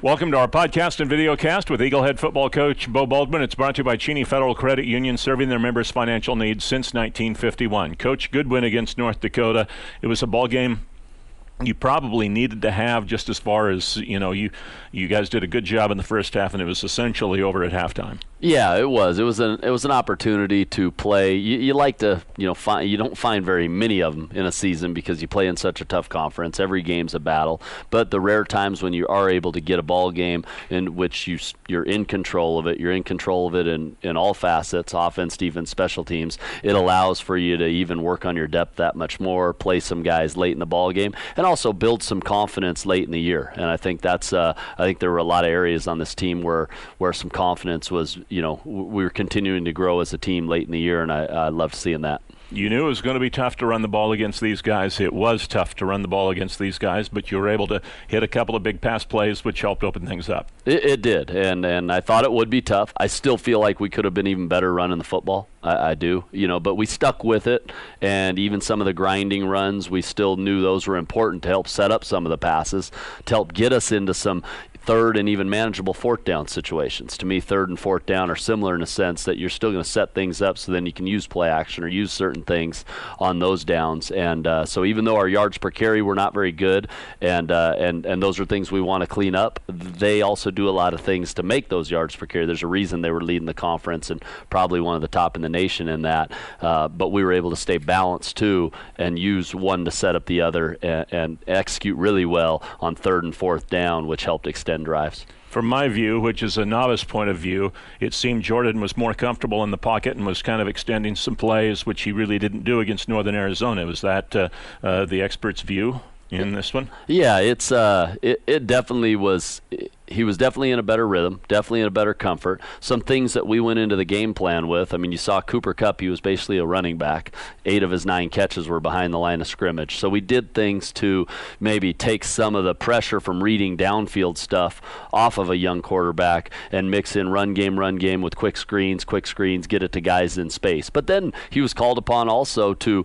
Welcome to our podcast and videocast with Eaglehead football coach Beau Baldwin. It's brought to you by Cheney Federal Credit Union, serving their members' financial needs since 1951. Coach, good win against North Dakota. It was a ball game you probably needed to have, just as far as, you guys did a good job in the first half, and it was essentially over at halftime. Yeah, it was. It was an opportunity to play. You like to, you don't find very many of them in a season because you play in such a tough conference. Every game's a battle. But the rare times when you are able to get a ball game in which you're in control of it, you're in control of it in all facets, offense, defense, special teams, it allows for you to even work on your depth that much more, play some guys late in the ball game, and also build some confidence late in the year. And I think I think there were a lot of areas on this team where some confidence was, we were continuing to grow as a team late in the year, and I loved seeing that. You knew it was going to be tough to run the ball against these guys. It was tough to run the ball against these guys, but you were able to hit a couple of big pass plays, which helped open things up. It did, and I thought it would be tough. I still feel like we could have been even better running the football. I do, but we stuck with it, and even some of the grinding runs, we still knew those were important to help set up some of the passes, to help get us into some third and even manageable fourth down situations. To me, third and fourth down are similar in a sense that you're still going to set things up so then you can use play action or use certain things on those downs. And so even though our yards per carry were not very good, and those are things we want to clean up, they also do a lot of things to make those yards per carry. There's a reason they were leading the conference and probably one of the top in the nation in that. But we were able to stay balanced too and use one to set up the other and execute really well on third and fourth down, which helped extend drives. From my view, which is a novice point of view, it seemed Jordan was more comfortable in the pocket and was kind of extending some plays, which he really didn't do against Northern Arizona. Was that the expert's view in this one? Yeah, it definitely was. He was definitely in a better rhythm, definitely in a better comfort. Some things that we went into the game plan with, I mean, you saw Cooper Kupp, he was basically a running back. 8 of his 9 catches were behind the line of scrimmage. So we did things to maybe take some of the pressure from reading downfield stuff off of a young quarterback and mix in run game with quick screens, get it to guys in space. But then he was called upon also to,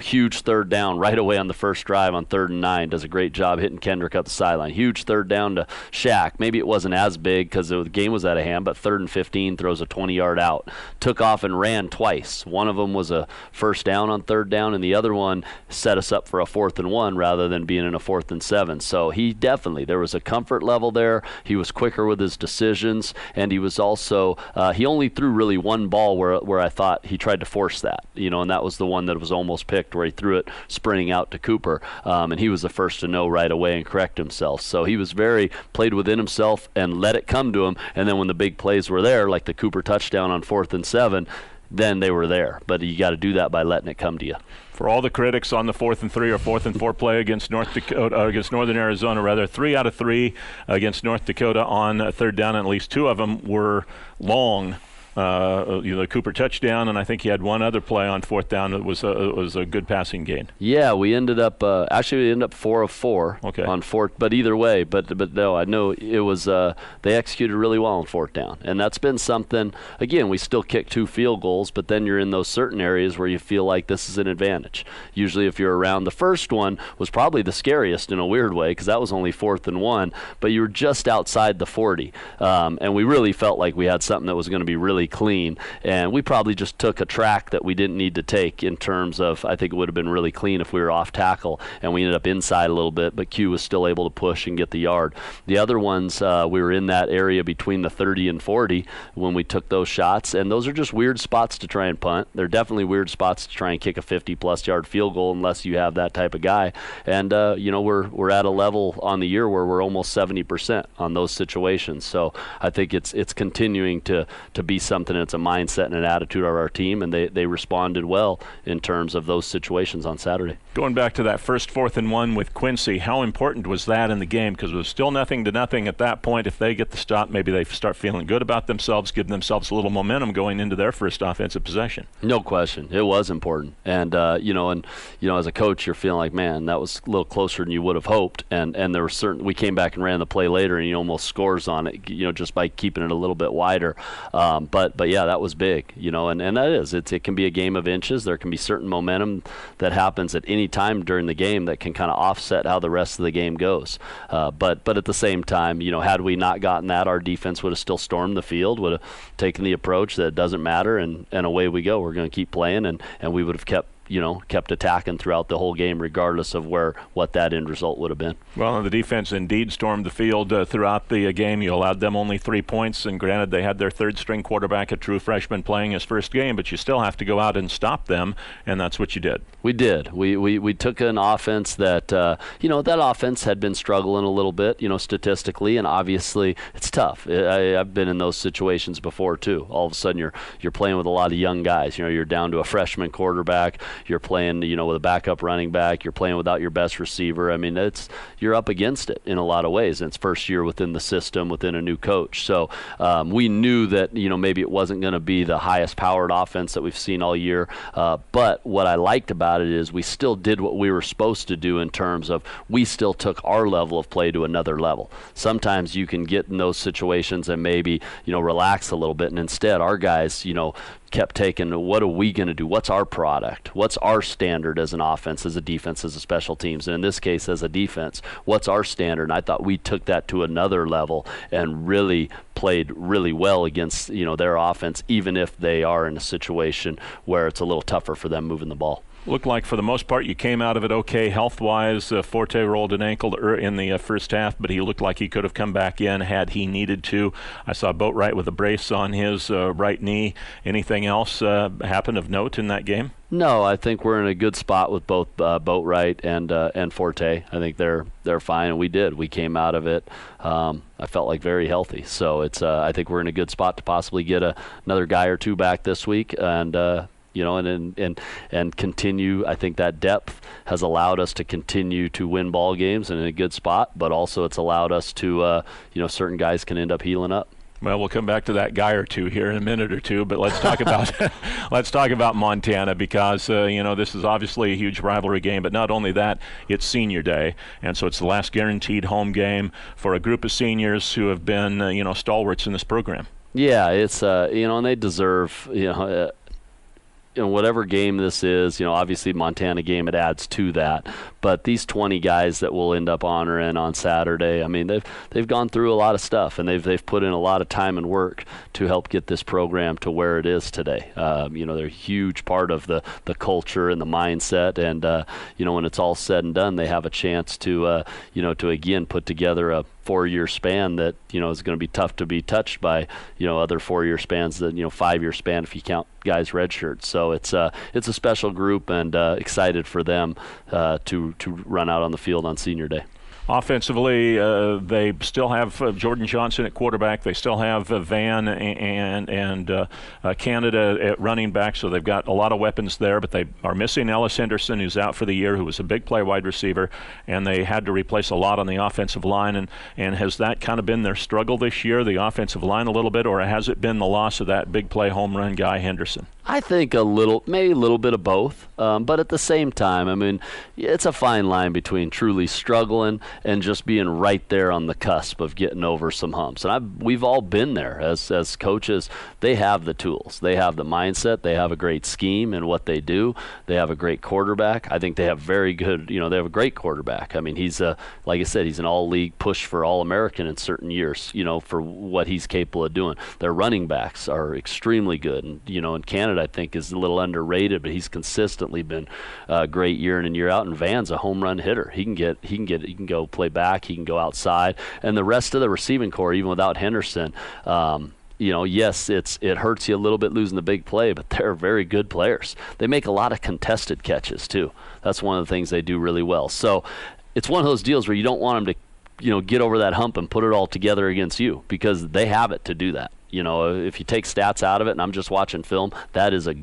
huge third down right away on the first drive on 3rd and 9. Does a great job hitting Kendrick up the sideline. Huge third down to Shaq. Maybe it wasn't as big because the game was out of hand, but 3rd and 15, throws a 20-yard out. Took off and ran twice. One of them was a first down on 3rd down, and the other one set us up for a 4th and 1 rather than being in a 4th and 7. So there was a comfort level there. He was quicker with his decisions, and he was also, he only threw really one ball where I thought he tried to force that, and that was the one that was almost picked where he threw it sprinting out to Cooper, and he was the first to know right away and correct himself. So he was played within himself and let it come to him, and then when the big plays were there, like the Cooper touchdown on 4th and 7, then they were there. But you got to do that by letting it come to you. For all the critics on the 4th and 3 or 4th and 4 play against against Northern Arizona, 3 out of 3 against North Dakota on 3rd down, and at least 2 of them were long. The Cooper touchdown, and I think he had one other play on 4th down that was a good passing gain. Yeah, we ended up 4 of 4 on 4th, but either way, but no, I know it was they executed really well on 4th down, and that's been something. Again, we still kick 2 field goals, but then you're in those certain areas where you feel like this is an advantage. Usually, if you're around, the first one was probably the scariest in a weird way because that was only 4th and 1, but you were just outside the 40, and we really felt like we had something that was going to be really clean, and we probably just took a track that we didn't need to take in terms of, I think it would have been really clean if we were off tackle and we ended up inside a little bit, but Q was still able to push and get the yard. The other ones, we were in that area between the 30 and 40 when we took those shots, and those are just weird spots to try and punt. They're definitely weird spots to try and kick a 50-plus yard field goal unless you have that type of guy, and we're at a level on the year where we're almost 70% on those situations, so I think it's continuing to be something. It's a mindset and an attitude of our team, and they responded well in terms of those situations on Saturday. Going back to that first 4th and 1 with Quincy, how important was that in the game? Because it was still 0-0 at that point. If they get the stop, maybe they start feeling good about themselves, giving themselves a little momentum going into their first offensive possession. No question, it was important, and as a coach, you're feeling like, man, that was a little closer than you would have hoped, and there were certain. We came back and ran the play later, and he almost scores on it, just by keeping it a little bit wider, but But yeah, that was big, and that is. It can be a game of inches. There can be certain momentum that happens at any time during the game that can kind of offset how the rest of the game goes. But at the same time, had we not gotten that, our defense would have still stormed the field, would have taken the approach that it doesn't matter, and away we go. We're going to keep playing, and we would have kept attacking throughout the whole game, regardless of what that end result would have been. Well, and the defense indeed stormed the field throughout the game. You allowed them only 3 points, and granted, they had their third-string quarterback, a true freshman, playing his first game, but you still have to go out and stop them, and that's what you did. We did. We took an offense that, that offense had been struggling a little bit, statistically, and obviously it's tough. I've been in those situations before, too. All of a sudden, you're playing with a lot of young guys. You're down to a freshman quarterback. You're playing, with a backup running back. You're playing without your best receiver. I mean, you're up against it in a lot of ways. And it's first year within the system, within a new coach. So we knew that, maybe it wasn't going to be the highest powered offense that we've seen all year. But what I liked about it is we still did what we were supposed to do in terms of we still took our level of play to another level. Sometimes you can get in those situations and maybe, relax a little bit. And instead, our guys, kept taking, what are we going to do? What's our product? What's our standard as an offense, as a defense, as a special teams? And in this case, as a defense, what's our standard? And I thought we took that to another level and really played really well against, their offense, even if they are in a situation where it's a little tougher for them moving the ball. Looked like for the most part you came out of it okay health-wise. Forte rolled an ankle in the first half, but he looked like he could have come back in had he needed to. I saw Boatwright with a brace on his right knee. Anything else happen of note in that game? No, I think we're in a good spot with both Boatwright and Forte. I think they're fine, and we did. We came out of it. I felt like very healthy. So it's I think we're in a good spot to possibly get another guy or two back this week, and and continue. I think that depth has allowed us to continue to win ball games and in a good spot, but also it's allowed us to, certain guys can end up healing up. Well, we'll come back to that guy or two here in a minute or two, but let's talk about Montana, because this is obviously a huge rivalry game. But not only that, it's senior day, and so it's the last guaranteed home game for a group of seniors who have been stalwarts in this program. Yeah, it's and they deserve whatever game this is, obviously Montana game, it adds to that. But these 20 guys that we'll end up honoring on Saturday, I mean, they've gone through a lot of stuff, and they've put in a lot of time and work to help get this program to where it is today. They're a huge part of the culture and the mindset, and when it's all said and done, they have a chance to to again put together a 4-year span that is going to be tough to be touched by other 4-year spans, that 5-year span if you count guys redshirts. So it's a special group, and excited for them to run out on the field on senior day. Offensively, they still have Jordan Johnson at quarterback. They still have Van and Canada at running back, so they've got a lot of weapons there, but they are missing Ellis Henderson, who's out for the year, who was a big play wide receiver, and they had to replace a lot on the offensive line. And has that kind of been their struggle this year, the offensive line a little bit, or has it been the loss of that big play home run guy, Henderson? I think maybe a little bit of both, but at the same time, I mean, it's a fine line between truly struggling and just being right there on the cusp of getting over some humps. And we've all been there as coaches. They have the tools. They have the mindset. They have a great scheme in what they do. They have a great quarterback. I think they have very good, they have a great quarterback. I mean, he's, like I said, he's an all-league push for All-American in certain years, for what he's capable of doing. Their running backs are extremely good. And, in Canada, I think, is a little underrated, but he's consistently been great year in and year out. And Van's a home run hitter. He can go play back. He can go outside. And the rest of the receiving core, even without Henderson, yes, it hurts you a little bit losing the big play, but they're very good players. They make a lot of contested catches too. That's one of the things they do really well. So it's one of those deals where you don't want them to, get over that hump and put it all together against you, because they have it to do that. If you take stats out of it and I'm just watching film, that is a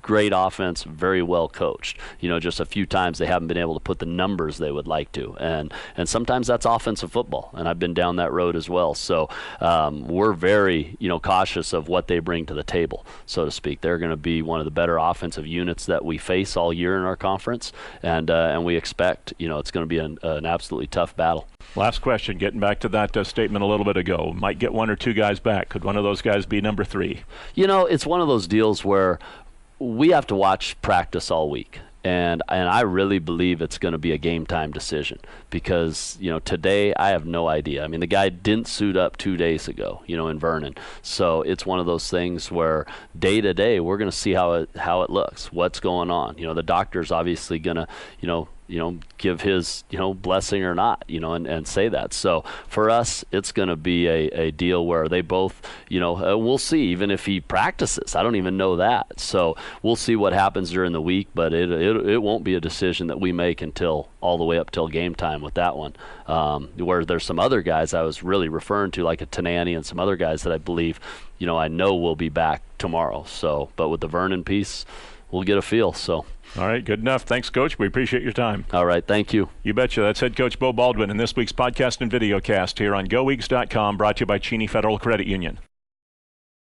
great offense, very well coached. Just a few times they haven't been able to put the numbers they would like to, and sometimes that's offensive football, and I've been down that road as well. So we're very cautious of what they bring to the table, so to speak. They're going to be one of the better offensive units that we face all year in our conference, and we expect it's going to be an absolutely tough battle. Last question, getting back to that statement a little bit ago. Might get one or two guys back. Could one of those guys be number 3? It's one of those deals where we have to watch practice all week. And I really believe it's going to be a game time decision because, today I have no idea. I mean, the guy didn't suit up 2 days ago, in Vernon. So it's one of those things where day to day we're going to see how it looks, what's going on. The doctor's obviously going to, give his, blessing or not, and say that. So for us, it's going to be a deal where they both, we'll see, even if he practices. I don't even know that. So we'll see what happens during the week, but it won't be a decision that we make until all the way up till game time with that one. Where there's some other guys I was really referring to, like a Tanani and some other guys that I believe, I know will be back tomorrow. So, but with the Vernon piece, we'll get a feel. So. All right, good enough. Thanks, Coach. We appreciate your time. All right, thank you. You betcha. That's head coach Beau Baldwin in this week's podcast and videocast here on GoEags.com, brought to you by Cheney Federal Credit Union.